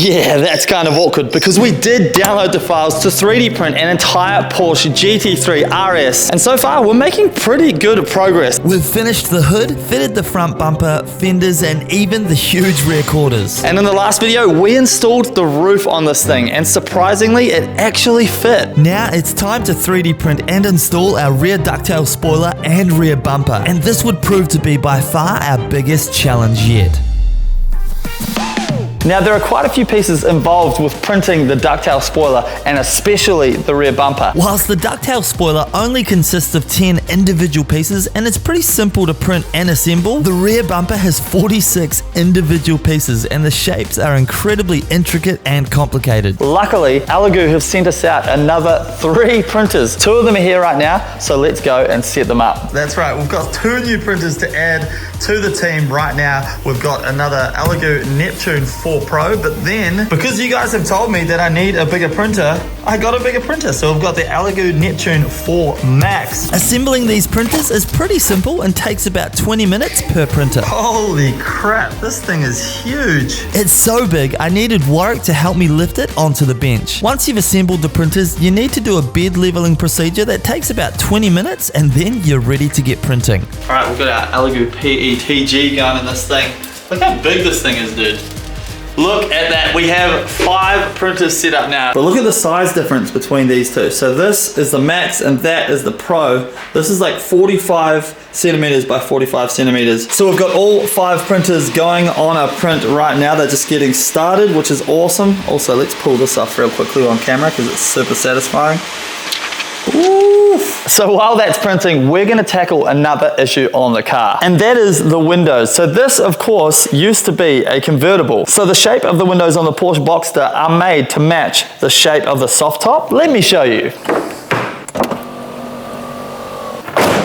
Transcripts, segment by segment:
Yeah, that's kind of awkward because we did download the files to 3D print an entire Porsche GT3 RS, and so far we're making pretty good progress. We've finished the hood, fitted the front bumper, fenders, and even the huge rear quarters. And in the last video, we installed the roof on this thing, and surprisingly, it actually fit. Now it's time to 3D print and install our rear ducktail spoiler and rear bumper, and this would prove to be by far our biggest challenge yet. Now, there are quite a few pieces involved with printing the ducktail spoiler, and especially the rear bumper. Whilst the ducktail spoiler only consists of 10 individual pieces and it's pretty simple to print and assemble, the rear bumper has 46 individual pieces and the shapes are incredibly intricate and complicated. Luckily, Elegoo have sent us out another 3 printers. 2 of them are here right now, so let's go and set them up. That's right, we've got 2 new printers to add to the team right now. We've got another Elegoo Neptune 4 Pro, but then, because you guys have told me that I need a bigger printer, I got a bigger printer. So we've got the Elegoo Neptune 4 Max. Assembling these printers is pretty simple and takes about 20 minutes per printer. Holy crap, this thing is huge. It's so big, I needed Warwick to help me lift it onto the bench. Once you've assembled the printers, you need to do a bed leveling procedure that takes about 20 minutes and then you're ready to get printing. All right, we've got our Elegoo PETG going in this thing. Look how big this thing is, dude. Look at that, we have 5 printers set up now. But look at the size difference between these two. So this is the Max and that is the Pro. This is like 45 centimeters by 45 centimeters. So we've got all 5 printers going on a print right now. They're just getting started, which is awesome. Also, let's pull this off real quickly on camera because it's super satisfying. Ooh. So while that's printing, we're going to tackle another issue on the car, and that is the windows. So this, of course, used to be a convertible. So the shape of the windows on the Porsche Boxster are made to match the shape of the soft top. Let me show you.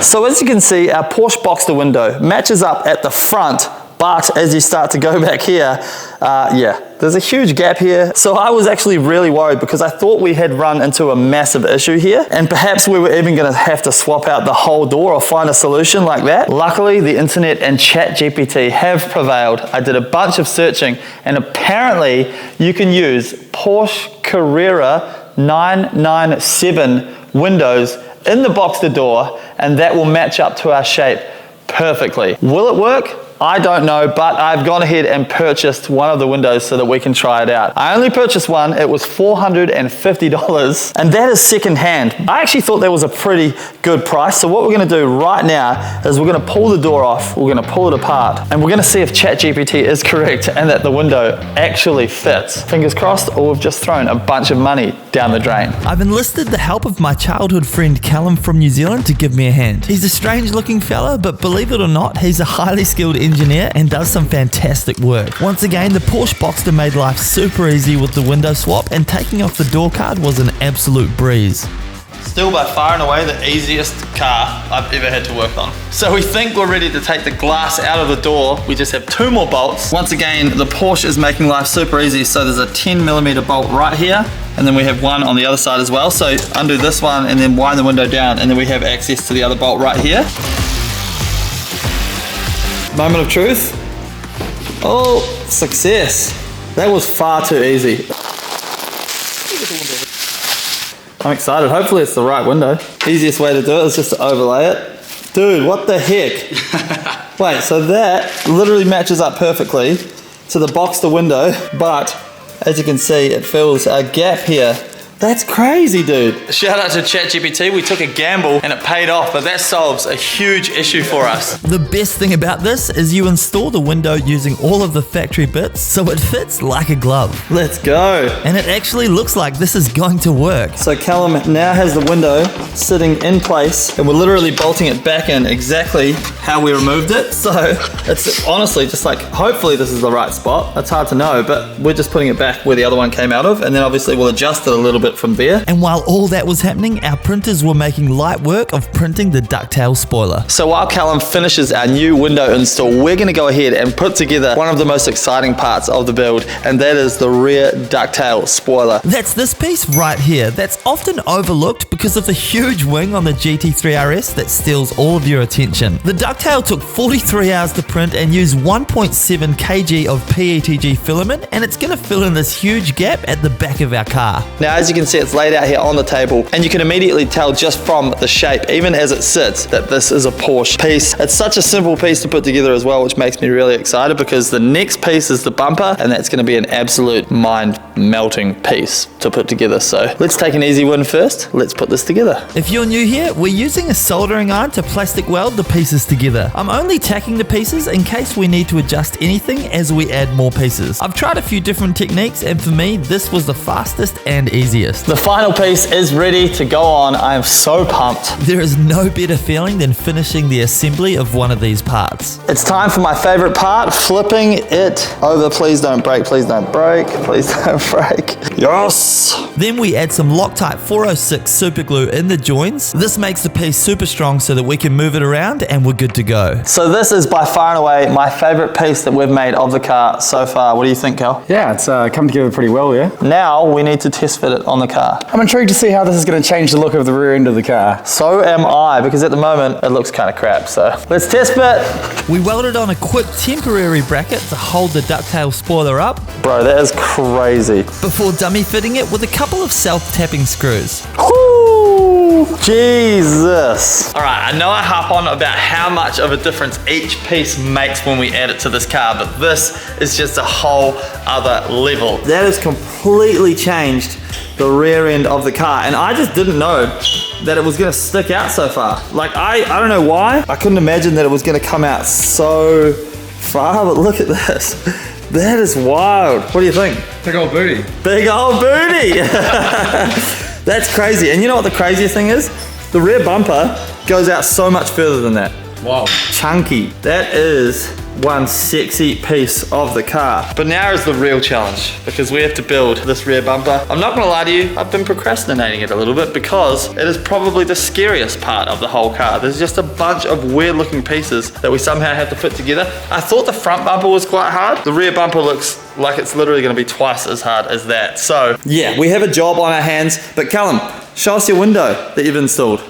So as you can see, our Porsche Boxster window matches up at the front, but as you start to go back here, yeah, there's a huge gap here. So I was actually really worried because I thought we had run into a massive issue here, and perhaps we were even going to have to swap out the whole door or find a solution like that. Luckily, the internet and ChatGPT have prevailed. I did a bunch of searching, and apparently you can use Porsche Carrera 997 windows in the Boxster door, and that will match up to our shape perfectly. Will it work? I don't know, but I've gone ahead and purchased one of the windows so that we can try it out. I only purchased one, it was $450, and that is second hand. I actually thought that was a pretty good price, so what we're gonna do right now is we're gonna pull the door off, we're gonna pull it apart, and we're gonna see if ChatGPT is correct and that the window actually fits. Fingers crossed, or we've just thrown a bunch of money down the drain. I've enlisted the help of my childhood friend Callum from New Zealand to give me a hand. He's a strange looking fella, but believe it or not, he's a highly skilled engineer and does some fantastic work. Once again, the Porsche Boxster made life super easy with the window swap, and taking off the door card was an absolute breeze. Still by far and away the easiest car I've ever had to work on. So we think we're ready to take the glass out of the door. We just have 2 more bolts. Once again, the Porsche is making life super easy. So there's a 10mm bolt right here, and then we have one on the other side as well. So undo this one and then wind the window down, and then we have access to the other bolt right here. Moment of truth. Oh, success. That was far too easy. I'm excited. Hopefully it's the right window. Easiest way to do it is just to overlay it. Dude, what the heck? Wait, so that literally matches up perfectly to the Boxster window, but as you can see, it fills a gap here. That's crazy, dude. Shout out to ChatGPT. We took a gamble and it paid off, but that solves a huge issue for us. The best thing about this is you install the window using all of the factory bits, so it fits like a glove. Let's go. And it actually looks like this is going to work. So Callum now has the window sitting in place, and we're literally bolting it back in exactly how we removed it. So it's honestly just like, hopefully this is the right spot. It's hard to know, but we're just putting it back where the other one came out of, and then obviously we'll adjust it a little bit bit from there. And while all that was happening, our printers were making light work of printing the ducktail spoiler. So while Callum finishes our new window install, we're going to go ahead and put together one of the most exciting parts of the build, and that is the rear ducktail spoiler. That's this piece right here. That's often overlooked because of the huge wing on the GT3 RS that steals all of your attention. The ducktail took 43 hours to print and used 1.7 kg of PETG filament, and it's going to fill in this huge gap at the back of our car. Now, as you can see, it's laid out here on the table, and you can immediately tell just from the shape, even as it sits, that this is a Porsche piece. It's such a simple piece to put together as well, which makes me really excited, because the next piece is the bumper, and that's going to be an absolute mind-melting piece to put together. So let's take an easy one first. Let's put this together. If you're new here, we're using a soldering iron to plastic weld the pieces together. I'm only tacking the pieces in case we need to adjust anything as we add more pieces. I've tried a few different techniques, and for me, this was the fastest and easiest. The final piece is ready to go on. I am so pumped. There is no better feeling than finishing the assembly of one of these parts. It's time for my favorite part, flipping it over. Please don't break, please don't break, please don't break. Yes! Then we add some Loctite 406 super glue in the joints. This makes the piece super strong so that we can move it around and we're good to go. So this is by far and away my favorite piece that we've made of the car so far. What do you think, Cal? Yeah, it's come together pretty well, yeah. Now we need to test fit it on the car. I'm intrigued to see how this is going to change the look of the rear end of the car. So am I, because at the moment it looks kind of crap, so let's test fit. We welded on a quick temporary bracket to hold the ducktail spoiler up. Bro, that is crazy. Before dummy fitting it with a couple of self-tapping screws. Woo! Jesus. All right, I know I harp on about how much of a difference each piece makes when we add it to this car, but this is just a whole other level. That has completely changed the rear end of the car, and I just didn't know that it was gonna stick out so far. Like, I don't know why. I couldn't imagine that it was gonna come out so far, but look at this. That is wild. What do you think? Big old booty. Big old booty. That's crazy. And you know what the craziest thing is? The rear bumper goes out so much further than that. Wow. Chunky. That is one sexy piece of the car. But now is the real challenge, because we have to build this rear bumper. I'm not gonna lie to you, I've been procrastinating it a little bit because it is probably the scariest part of the whole car. There's just a bunch of weird looking pieces that we somehow have to fit together. I thought the front bumper was quite hard. The rear bumper looks like it's literally gonna be twice as hard as that. So yeah, we have a job on our hands, but Callum, show us your window that you've installed.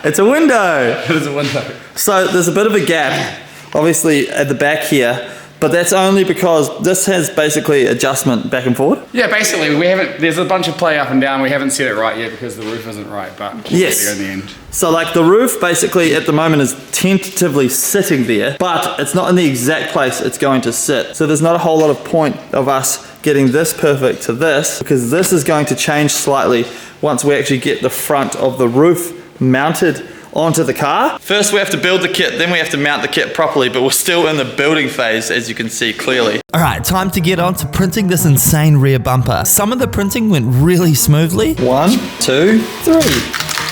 It's a window. It is a window. So there's a bit of a gap, obviously, at the back here, but that's only because this has basically adjustment back and forward. Yeah, basically, there's a bunch of play up and down. We haven't set it right yet because the roof isn't right, but we'll yes. get there in the end. So like the roof basically at the moment is tentatively sitting there, but it's not in the exact place it's going to sit. So there's not a whole lot of point of us getting this perfect to this, because this is going to change slightly once we actually get the front of the roof mounted onto the car. First we have to build the kit, then we have to mount the kit properly, but we're still in the building phase, as you can see clearly. Alright, time to get on to printing this insane rear bumper. Some of the printing went really smoothly. 1, 2, 3.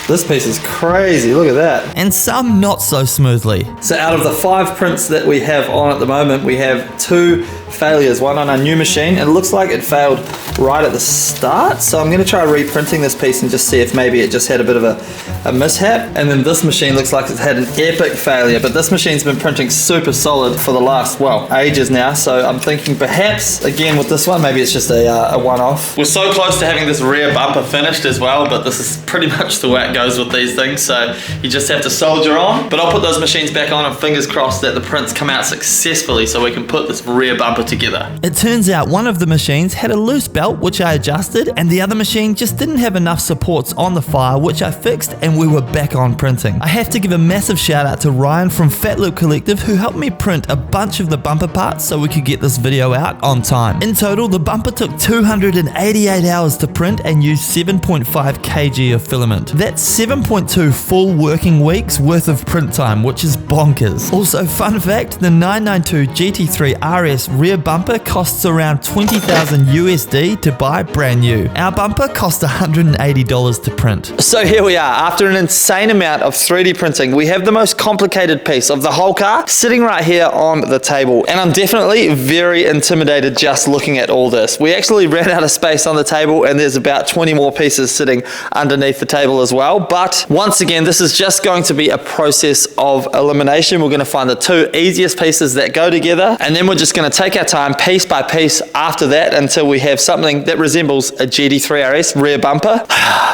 This piece is crazy, look at that. And some not so smoothly. So out of the 5 prints that we have on at the moment, we have 2 failures, one on our new machine, and it looks like it failed right at the start. So I'm gonna try reprinting this piece and just see if maybe it just had a bit of a mishap. And then this machine looks like it's had an epic failure, but this machine's been printing super solid for the last, well, ages now. So I'm thinking perhaps, again with this one, maybe it's just a one-off. We're so close to having this rear bumper finished as well, but this is pretty much the way it goes with these things. So you just have to soldier on. But I'll put those machines back on and fingers crossed that the prints come out successfully so we can put this rear bumper together. It turns out one of the machines had a loose belt which I adjusted, and the other machine just didn't have enough supports on the fire which I fixed, and we were back on printing. I have to give a massive shout out to Ryan from Fat Loop Collective, who helped me print a bunch of the bumper parts so we could get this video out on time. In total, the bumper took 288 hours to print and used 7.5 kg of filament. That's 7.2 full working weeks worth of print time, which is bonkers. Also, fun fact, the 992 GT3 RS rear rear bumper costs around 20,000 USD to buy brand new. Our bumper cost $180 to print. So here we are, after an insane amount of 3D printing, we have the most complicated piece of the whole car sitting right here on the table. And I'm definitely very intimidated just looking at all this. We actually ran out of space on the table and there's about 20 more pieces sitting underneath the table as well. But once again, this is just going to be a process of elimination. We're going to find the two easiest pieces that go together, and then we're just going to take our time piece by piece after that until we have something that resembles a GT3 RS rear bumper.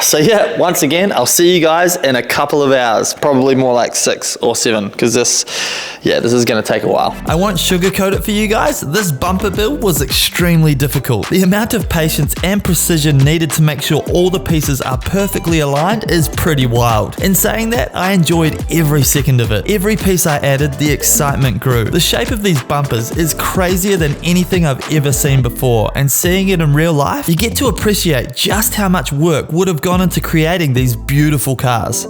So yeah, once again, I'll see you guys in a couple of hours, probably more like 6 or 7, because this is going to take a while. I won't sugarcoat it for you guys. This bumper build was extremely difficult. The amount of patience and precision needed to make sure all the pieces are perfectly aligned is pretty wild. In saying that, I enjoyed every second of it. Every piece I added, the excitement grew. The shape of these bumpers is crazier than anything I've ever seen before, and seeing it in real life, you get to appreciate just how much work would have gone into creating these beautiful cars.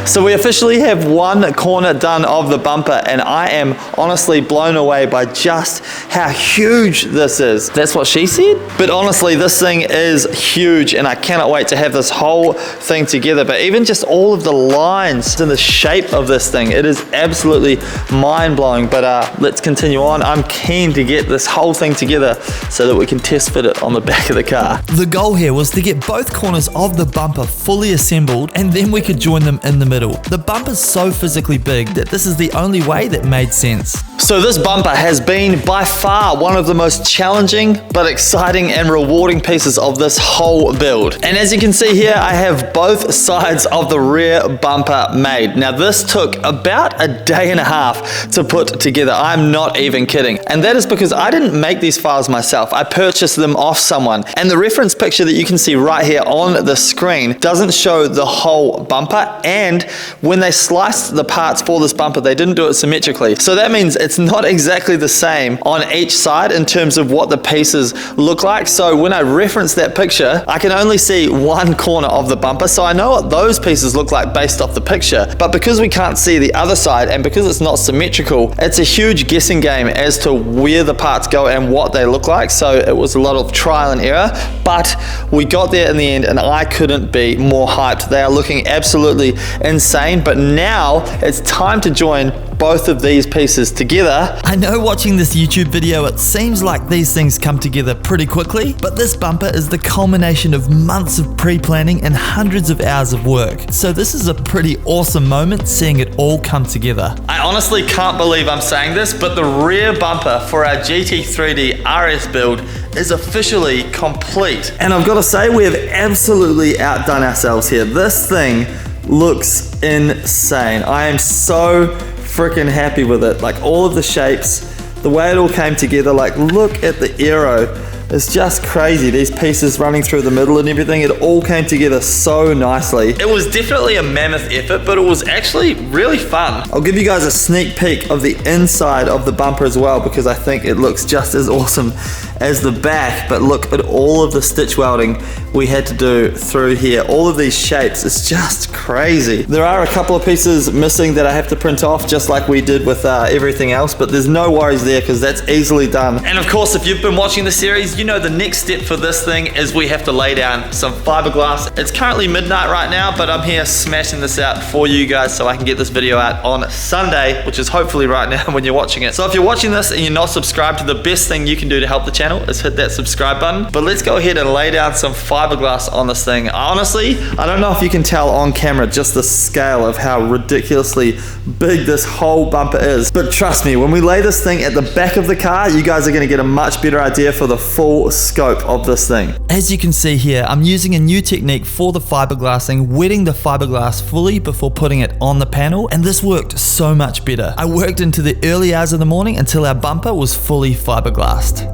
So we officially have one corner done of the bumper, and I am honestly blown away by just how huge this is. That's what she said? But honestly, this thing is huge and I cannot wait to have this whole thing together. But even just all of the lines and the shape of this thing, it is absolutely mind-blowing. But let's continue on. I'm keen to get this whole thing together so that we can test fit it on the back of the car. The goal here was to get both corners of the bumper fully assembled, and then we could join them in the middle. The bumper's so physically big that this is the only way that made sense. So this bumper has been by far one of the most challenging but exciting and rewarding pieces of this whole build. And as you can see here, I have both sides of the rear bumper made. Now this took about a day and a half to put together. I'm not even kidding. And that is because I didn't make these files myself. I purchased them off someone. And the reference picture that you can see right here on the screen doesn't show the whole bumper, and when they sliced the parts for this bumper, they didn't do it symmetrically. So that means it's not exactly the same on each side in terms of what the pieces look like. So when I reference that picture, I can only see one corner of the bumper. So I know what those pieces look like based off the picture. But because we can't see the other side and because it's not symmetrical, it's a huge guessing game as to where the parts go and what they look like. So it was a lot of trial and error, but we got there in the end and I couldn't be more hyped. They are looking absolutely insane, but now it's time to join both of these pieces together. I know watching this YouTube video, it seems like these things come together pretty quickly, but this bumper is the culmination of months of pre-planning and hundreds of hours of work. So this is a pretty awesome moment seeing it all come together. I honestly can't believe I'm saying this, but the rear bumper for our GT3 RS build is officially complete. And I've got to say, we have absolutely outdone ourselves here. This thing looks insane. I am so freaking happy with it. Like all of the shapes, the way it all came together, like look at the aero. It's just crazy. These pieces running through the middle and everything, it all came together so nicely. It was definitely a mammoth effort, but it was actually really fun. I'll give you guys a sneak peek of the inside of the bumper as well, because I think it looks just as awesome as the back. But look at all of the stitch welding we had to do through here. All of these shapes, it's just crazy. There are a couple of pieces missing that I have to print off, just like we did with everything else, but there's no worries there because that's easily done. And of course, if you've been watching the series, you know the next step for this thing is we have to lay down some fiberglass. It's currently midnight right now, but I'm here smashing this out for you guys so I can get this video out on Sunday, which is hopefully right now when you're watching it. So if you're watching this and you're not subscribed, the best thing you can do to help the channel is hit that subscribe button. But let's go ahead and lay down some fiberglass on this thing. Honestly, I don't know if you can tell on camera just the scale of how ridiculously big this whole bumper is. But trust me, when we lay this thing at the back of the car, you guys are going to get a much better idea for the full scope of this thing. As you can see here, I'm using a new technique for the fiberglassing, wetting the fiberglass fully before putting it on the panel, and this worked so much better. I worked into the early hours of the morning until our bumper was fully fiberglassed.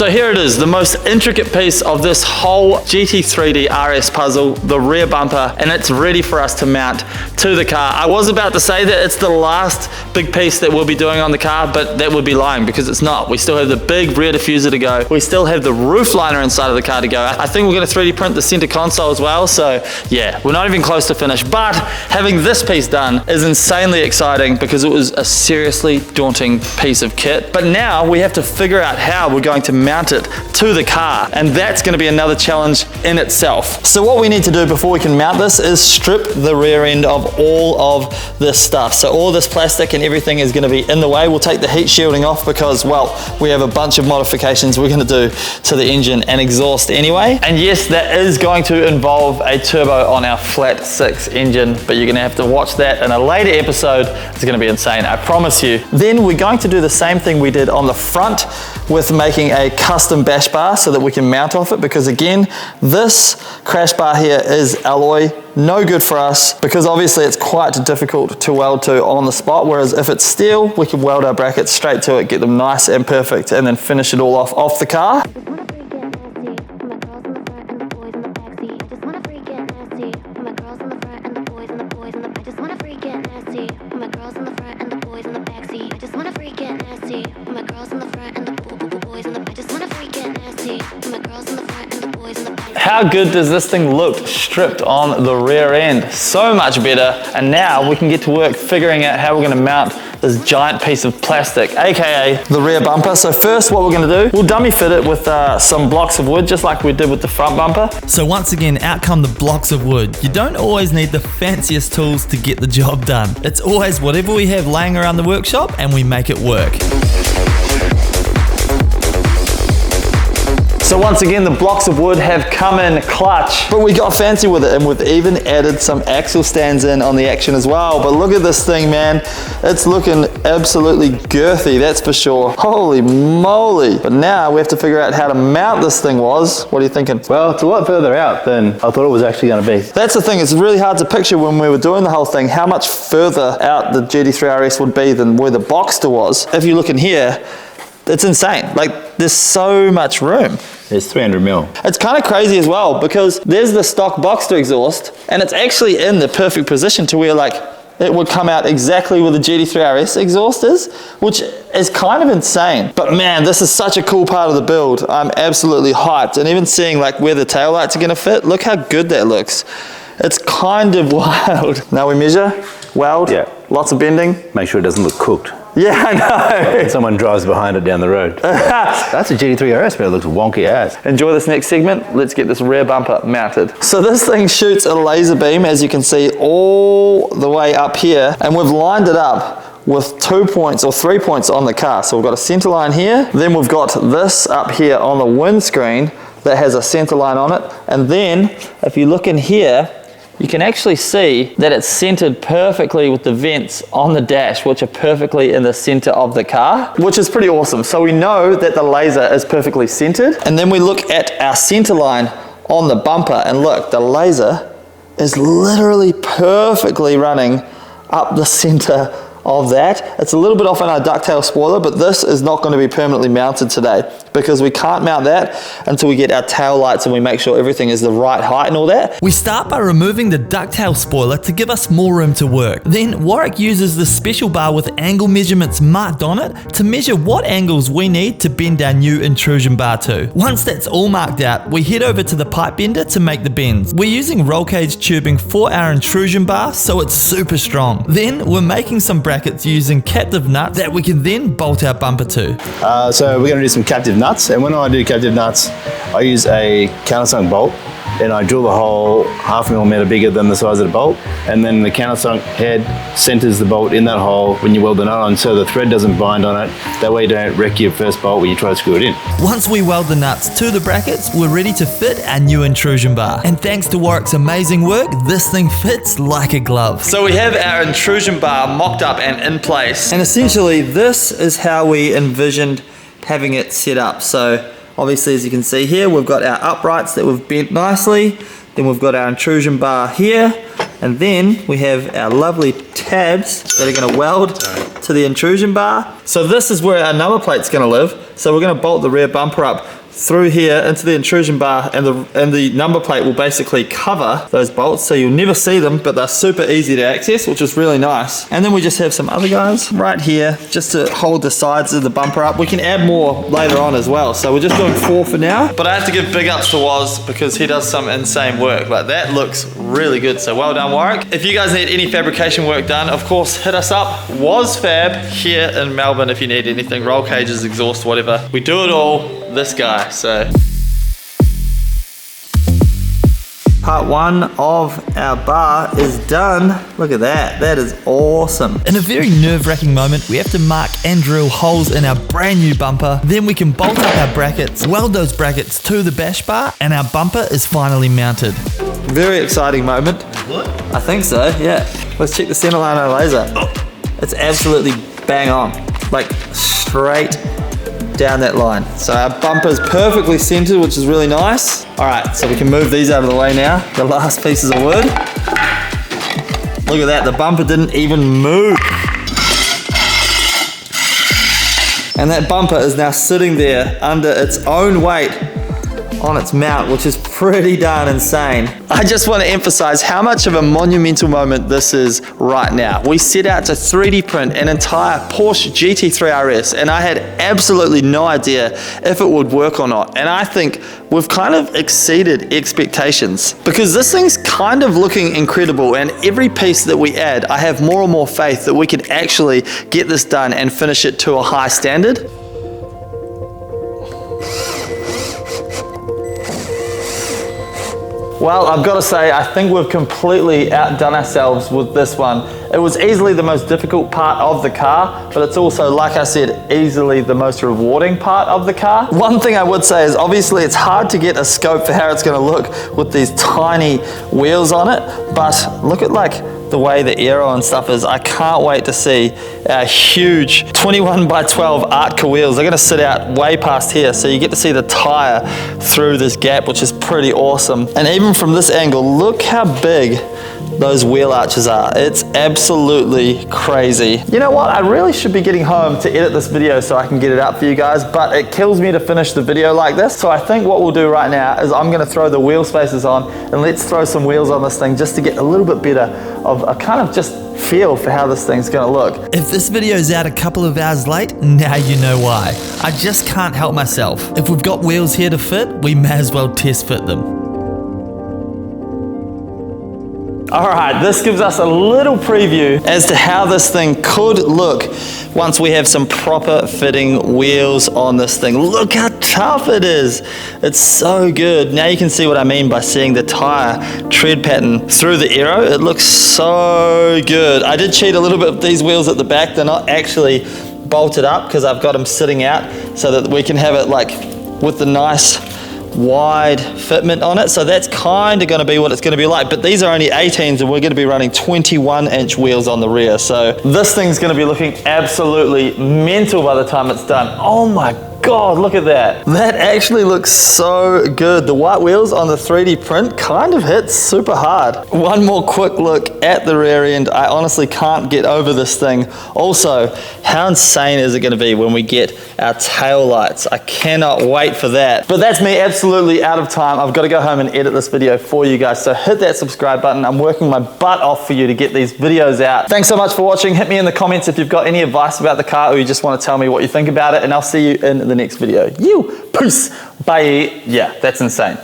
So here it is, the most intricate piece of this whole GT3 RS puzzle, the rear bumper, and it's ready for us to mount to the car. I was about to say that it's the last big piece that we'll be doing on the car, but that would be lying because it's not. We still have the big rear diffuser to go. We still have the roof liner inside of the car to go. I think we're gonna 3D print the center console as well, so yeah, we're not even close to finish, but having this piece done is insanely exciting because it was a seriously daunting piece of kit. But now we have to figure out how we're going to mount it to the car, and that's going to be another challenge in itself. So what we need to do before we can mount this is strip the rear end of all of this stuff. So all this plastic and everything is going to be in the way. We'll take the heat shielding off because, well, we have a bunch of modifications we're going to do to the engine and exhaust anyway. And yes, that is going to involve a turbo on our flat 6 engine, but you're going to have to watch that in a later episode. It's going to be insane, I promise you. Then we're going to do the same thing we did on the front with making a custom bash bar so that we can mount off it, because again, this crash bar here is alloy, no good for us because obviously it's quite difficult to weld to on the spot, whereas if it's steel, we can weld our brackets straight to it, get them nice and perfect, and then finish it all off the car. How good does this thing look stripped on the rear end? So much better. And now we can get to work figuring out how we're going to mount this giant piece of plastic, aka the rear bumper. So first what we're going to do, we'll dummy fit it with some blocks of wood, just like we did with the front bumper. So once again, out come the blocks of wood. You don't always need the fanciest tools to get the job done. It's always whatever we have laying around the workshop and we make it work. So once again, the blocks of wood have come in clutch, but we got fancy with it and we've even added some axle stands in on the action as well. But look at this thing, man. It's looking absolutely girthy, that's for sure. Holy moly. But now we have to figure out how to mount this thing, Woz. What are you thinking? Well, it's a lot further out than I thought it was actually going to be. That's the thing, it's really hard to picture when we were doing the whole thing, how much further out the GT3 RS would be than where the Boxster was. If you look in here, it's insane. Like, there's so much room. There's 300 mil. It's kind of crazy as well because there's the stock Boxster exhaust and it's actually in the perfect position to where like it would come out exactly where the GT3 RS exhaust is, which is kind of insane. But man, this is such a cool part of the build. I'm absolutely hyped. And even seeing like where the taillights are gonna fit, look how good that looks. It's kind of wild. Now we measure, weld, yeah. Lots of bending. Make sure it doesn't look cooked. Yeah, I know. Someone drives behind it down the road. That's a GT3 RS, but it looks wonky ass. Enjoy this next segment. Let's get this rear bumper mounted. So this thing shoots a laser beam, as you can see, all the way up here, and we've lined it up with 2 points or 3 points on the car. So we've got a center line here, then we've got this up here on the windscreen that has a center line on it, and then if you look in here, you can actually see that it's centered perfectly with the vents on the dash, which are perfectly in the center of the car, which is pretty awesome. So we know that the laser is perfectly centered. And then we look at our center line on the bumper and look, the laser is literally perfectly running up the center of that. It's a little bit off on our ducktail spoiler, but this is not going to be permanently mounted today because we can't mount that until we get our tail lights and we make sure everything is the right height and all that. We start by removing the ducktail spoiler to give us more room to work. Then Warwick uses the special bar with angle measurements marked on it to measure what angles we need to bend our new intrusion bar to. Once that's all marked out, we head over to the pipe bender to make the bends. We're using roll cage tubing for our intrusion bar, so it's super strong. Then we're making some brackets using captive nuts that we can then bolt our bumper to. So we're going to do some captive nuts, and when I do captive nuts, I use a countersunk bolt, and I drill the hole 0.5 millimeter bigger than the size of the bolt, and then the countersunk head centers the bolt in that hole when you weld the nut on, so the thread doesn't bind on it. That way you don't wreck your first bolt when you try to screw it in. Once we weld the nuts to the brackets, we're ready to fit our new intrusion bar. And thanks to Warwick's amazing work, this thing fits like a glove. So we have our intrusion bar mocked up and in place. And essentially this is how we envisioned having it set up. So obviously, as you can see here, we've got our uprights that we've bent nicely. Then we've got our intrusion bar here. And then we have our lovely tabs that are going to weld to to the intrusion bar. So this is where our number plate's gonna live. So we're gonna bolt the rear bumper up through here into the intrusion bar, and the number plate will basically cover those bolts, so you'll never see them, but they're super easy to access, which is really nice. And then we just have some other guys right here just to hold the sides of the bumper up. We can add more later on as well, so we're just doing 4 for now. But I have to give big ups to Woz because he does some insane work. Like, that looks really good, so well done, Warwick. If you guys need any fabrication work done, of course, hit us up. Woz Fab here in Melbourne if you need anything, roll cages, exhaust, whatever. We do it all. This guy, so. Part 1 of our bar is done. Look at that, that is awesome. In a very nerve-wracking moment, we have to mark and drill holes in our brand new bumper. Then we can bolt up our brackets, weld those brackets to the bash bar, and our bumper is finally mounted. Very exciting moment. What? I think so, yeah. Let's check the center line on laser. It's absolutely bang on, like straight down that line. So our bumper's perfectly centered, which is really nice. All right, so we can move these out of the way now. The last pieces of wood. Look at that, the bumper didn't even move. And that bumper is now sitting there under its own weight on its mount, which is pretty darn insane. I just want to emphasize how much of a monumental moment this is right now. We set out to 3D print an entire Porsche GT3 RS, and I had absolutely no idea if it would work or not. And I think we've kind of exceeded expectations because this thing's kind of looking incredible, and every piece that we add, I have more and more faith that we could actually get this done and finish it to a high standard. Well, I've got to say, I think we've completely outdone ourselves with this one. It was easily the most difficult part of the car, but it's also, like I said, easily the most rewarding part of the car. One thing I would say is obviously it's hard to get a scope for how it's going to look with these tiny wheels on it, but look at like the way the aero and stuff is. I can't wait to see our huge 21 by 12 Artka wheels. They're going to sit out way past here, so you get to see the tire through this gap, which is pretty awesome. And even from this angle, look how big those wheel arches are. It's absolutely crazy. You know what? I really should be getting home to edit this video so I can get it up for you guys, but it kills me to finish the video like this. So I think what we'll do right now is I'm gonna throw the wheel spacers on and let's throw some wheels on this thing just to get a little bit better of a kind of just feel for how this thing's gonna look. If this video's out a couple of hours late, now you know why. I just can't help myself. If we've got wheels here to fit, we may as well test fit them. All right, this gives us a little preview as to how this thing could look once we have some proper fitting wheels on this thing. Look how tough it is. It's so good. Now you can see what I mean by seeing the tire tread pattern through the aero. It looks so good. I did cheat a little bit with these wheels at the back. They're not actually bolted up because I've got them sitting out so that we can have it like with the nice wide fitment on it, so that's kind of going to be what it's going to be like. But these are only 18s and we're going to be running 21-inch wheels on the rear, so this thing's going to be looking absolutely mental by the time it's done. Oh my God, look at that. That actually looks so good. The white wheels on the 3D print kind of hits super hard. One more quick look at the rear end. I honestly can't get over this thing. Also, how insane is it going to be when we get our tail lights? I cannot wait for that. But that's me absolutely out of time. I've got to go home and edit this video for you guys, so hit that subscribe button. I'm working my butt off for you to get these videos out. Thanks so much for watching. Hit me in the comments if you've got any advice about the car or you just want to tell me what you think about it, and I'll see you in the next video. Peace. Bye. Yeah, that's insane.